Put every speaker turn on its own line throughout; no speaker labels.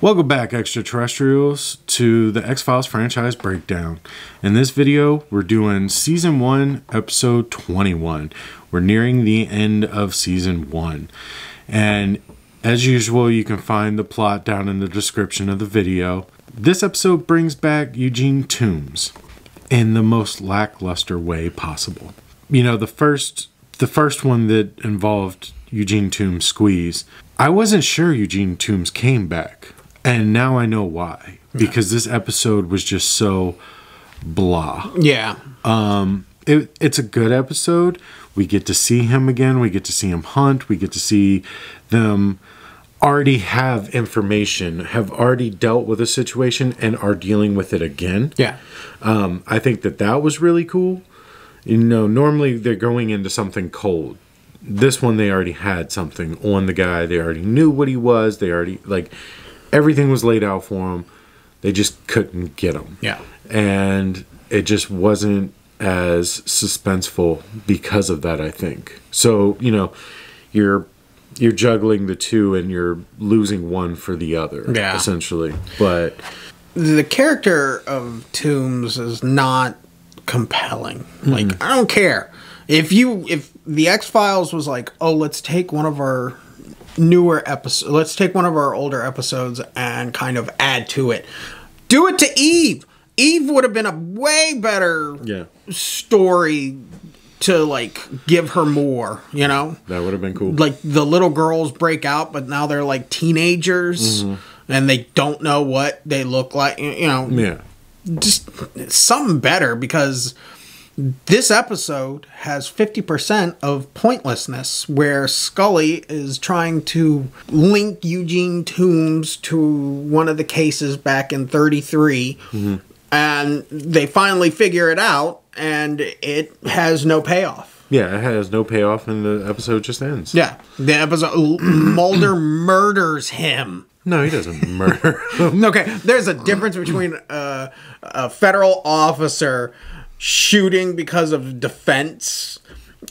Welcome back, extraterrestrials, to the X-Files franchise breakdown. In this video, we're doing Season 1, Episode 21. We're nearing the end of Season 1. And as usual, you can find the plot down in the description of the video. This episode brings back Eugene Tooms in the most lackluster way possible. You know, the first one that involved Eugene Tooms' squeeze, I wasn't sure Eugene Tooms came back. And now I know why. Because this episode was just so blah.
Yeah.
It's a good episode. We get to see him again. We get to see him hunt. We get to see them already have information, have already dealt with a situation, and are dealing with it again.
Yeah.
I think that was really cool. You know, normally they're going into something cold. This one, they already had something on the guy. They already knew what he was. They already, like... Everything was laid out for him. They just couldn't get him.
Yeah.
And it just wasn't as suspenseful because of that, I think. So, you know, you're juggling the two and you're losing one for the other, essentially. But
the character of Tooms is not compelling. Like, I don't care. If the X-Files was like, oh, let's take one of our newer episodes, let's take one of our older episodes and kind of add to it. Do it to Eve. Eve would have been a way better story to, like, give her more, you know?
That would have been cool.
Like, the little girls break out, but now they're, like, teenagers, and they don't know what they look like, you know?
Yeah.
Just something better, because this episode has 50% of pointlessness, where Scully is trying to link Eugene Tooms to one of the cases back in 33, and they finally figure it out, and it has no payoff.
Yeah, it has no payoff, and the episode just ends.
Yeah, the episode, Mulder murders him.
No, he doesn't murder him.
Okay, there's a difference between a federal officer shooting because of defense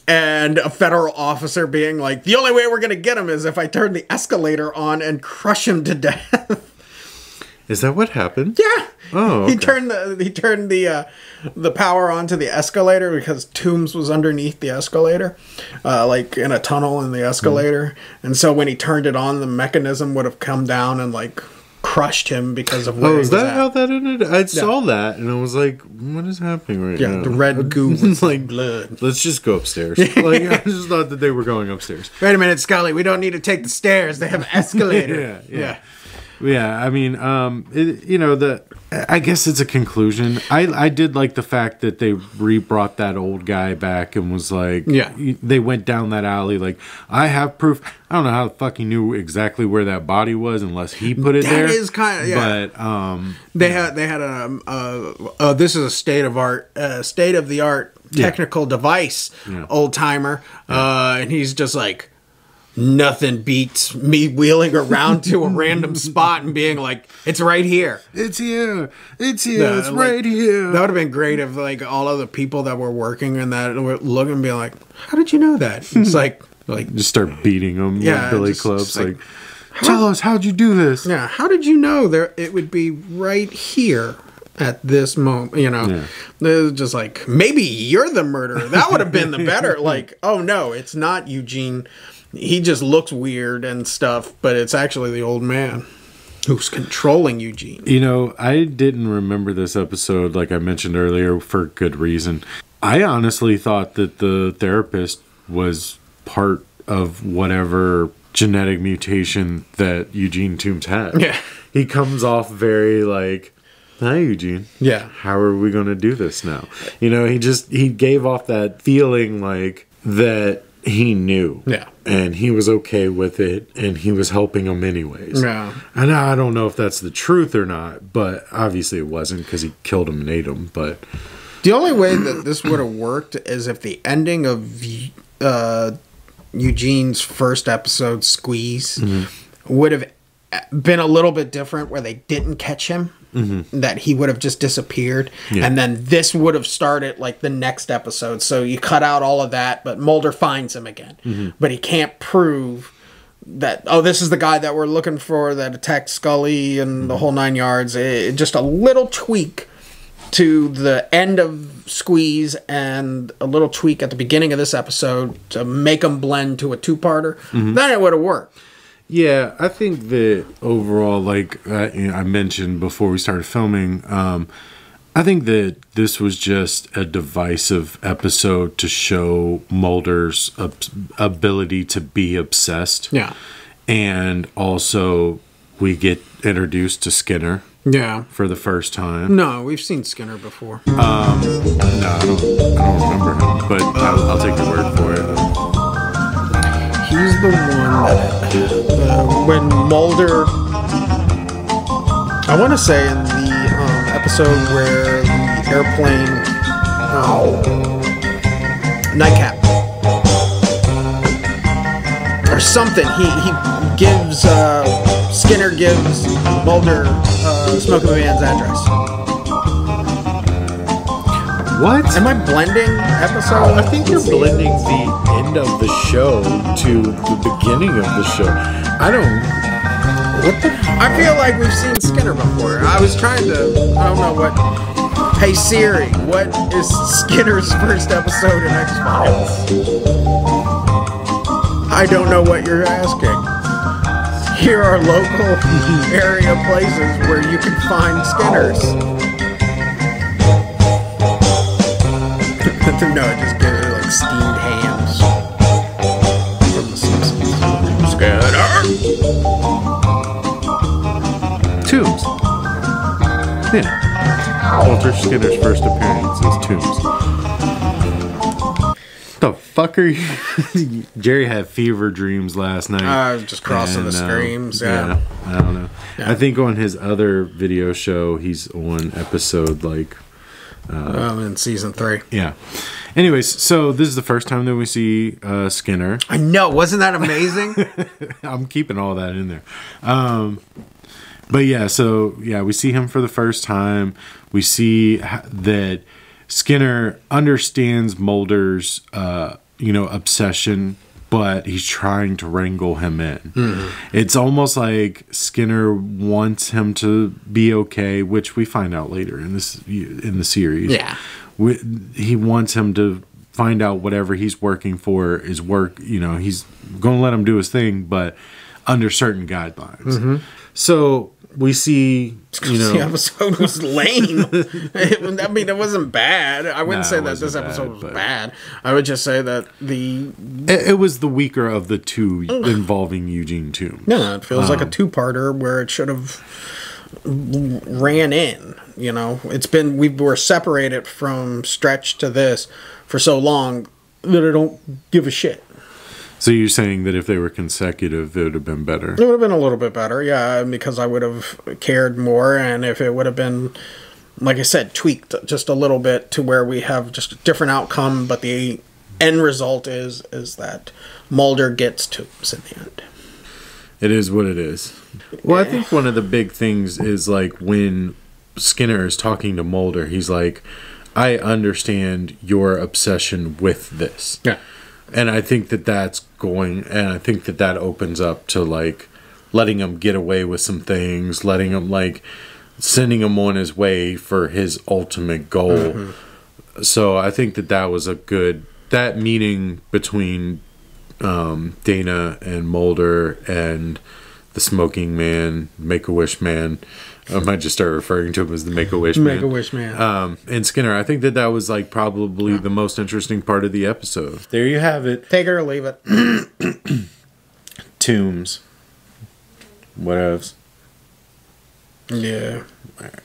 and a federal officer being like, the only way we're going to get him is if I turn the escalator on and crush him to death.
Is that what happened?
Yeah.
Oh, okay.
He turned the power onto the escalator because Tooms was underneath the escalator, like in a tunnel in the escalator. And so when he turned it on, the mechanism would have come down and, like, crushed him because of where he was at.
How that ended? I saw that and I was like, what is happening right now?
Yeah, the red goo was like blood.
Let's just go upstairs. Like, I just thought that they were going upstairs.
Wait a minute, Scully, we don't need to take the stairs. They have an escalator.
Yeah, I mean, I guess it's a conclusion. I did like the fact that they brought that old guy back and was like, they went down that alley like, I have proof. I don't know how the fuck he knew exactly where that body was unless he put it there.
That is kind of, But they had a this is a state of the art technical device, old timer, and he's just like, nothing beats me wheeling around to a random spot and being like, it's right here.
It's here. It's here. It's right here.
That would have been great if, like, all of the people that were working in that were looking and being like, how did you know that? It's like
just start beating them with billy clubs. Like, tell us, how'd you do this?
Yeah. How did you know it would be right here at this moment? You know, it was just like, maybe you're the murderer. That would have been the better. Like, oh no, it's not Eugene. He just looks weird and stuff, but it's actually the old man who's controlling Eugene.
You know, I didn't remember this episode, like I mentioned earlier, for good reason. I honestly thought that the therapist was part of whatever genetic mutation that Eugene Tooms had.
Yeah.
He comes off very like, hi, Eugene.
Yeah.
How are we going to do this now? You know, he gave off that feeling like that he knew.
Yeah.
And he was okay with it, and he was helping him anyways.
Yeah.
And I don't know if that's the truth or not, but obviously it wasn't because he killed him and ate him. But
the only way that this would have worked is if the ending of Eugene's first episode, Squeeze, would have been a little bit different, where they didn't catch him. That he would have just disappeared, and then this would have started like the next episode. So you cut out all of that, but Mulder finds him again, but he can't prove that, oh, this is the guy that we're looking for that attacked Scully and the whole 9 yards. Just a little tweak to the end of Squeeze and a little tweak at the beginning of this episode to make them blend to a two-parter, then it would have worked.
Yeah, I think that overall, like I mentioned before we started filming, I think that this was just a divisive episode to show Mulder's ability to be obsessed.
Yeah.
And also, we get introduced to Skinner.
Yeah.
For the first time.
No, we've seen Skinner before.
No, I don't remember him, but I'll take your word for it.
He's the one that, when Mulder, I want to say in the episode where the airplane, nightcap, or something, he gives, Skinner gives Mulder Smoking the Man's address.
What?
Am I blending episode?
I think you're blending the end of the show to the beginning of the show. I don't... What the...
I feel like we've seen Skinner before. I was trying to... I don't know what... Hey Siri, what is Skinner's first episode in X-Files? I don't know what you're asking. Here are local area places where you can find Skinners. No, it just gives it like steamed hams from The Simpsons. Skinner!
Tooms. Yeah. Walter Skinner's first appearance is Tooms. The fuck are you? Jerry had fever dreams last night.
I was just crossing the screams. Yeah.
I don't know. Yeah. I think on his other video show, he's on episode like.
In season 3.
Yeah. Anyways, so this is the first time that we see Skinner.
I know. Wasn't that amazing?
I'm keeping all that in there. But yeah, so yeah, we see him for the first time. We see that Skinner understands Mulder's, obsession, but he's trying to wrangle him in. Mm-hmm. It's almost like Skinner wants him to be okay, which we find out later in the series.
Yeah,
he wants him to find out whatever he's working for is work. He's going to let him do his thing, but under certain guidelines. Mm-hmm. So we see,
the episode was lame. I mean, it wasn't bad. I wouldn't say that this episode was bad. I would just say that
it was the weaker of the two involving Eugene Tooms.
No, it feels like a two-parter where it should have ran in. We were separated from Stretch to this for so long that I don't give a shit.
So you're saying that if they were consecutive, it would have been better?
It would have been a little bit better, yeah, because I would have cared more, and if it would have been, like I said, tweaked just a little bit to where we have just a different outcome, but the end result is that Mulder gets Tooms in the end.
It is what it is. Well, I think one of the big things is like when Skinner is talking to Mulder, he's like, I understand your obsession with this.
Yeah.
And I think that opens up to like letting him get away with some things, letting him like sending him on his way for his ultimate goal. Mm-hmm. So I think that was that meeting between Dana and Mulder and the smoking man, Make-A-Wish man. I might just start referring to him as the Make-A-Wish man.
Make-A-Wish man.
And Skinner. I think that was like probably the most interesting part of the episode. There you have it.
Take it or leave it.
Tooms. What else?
Yeah.
All right.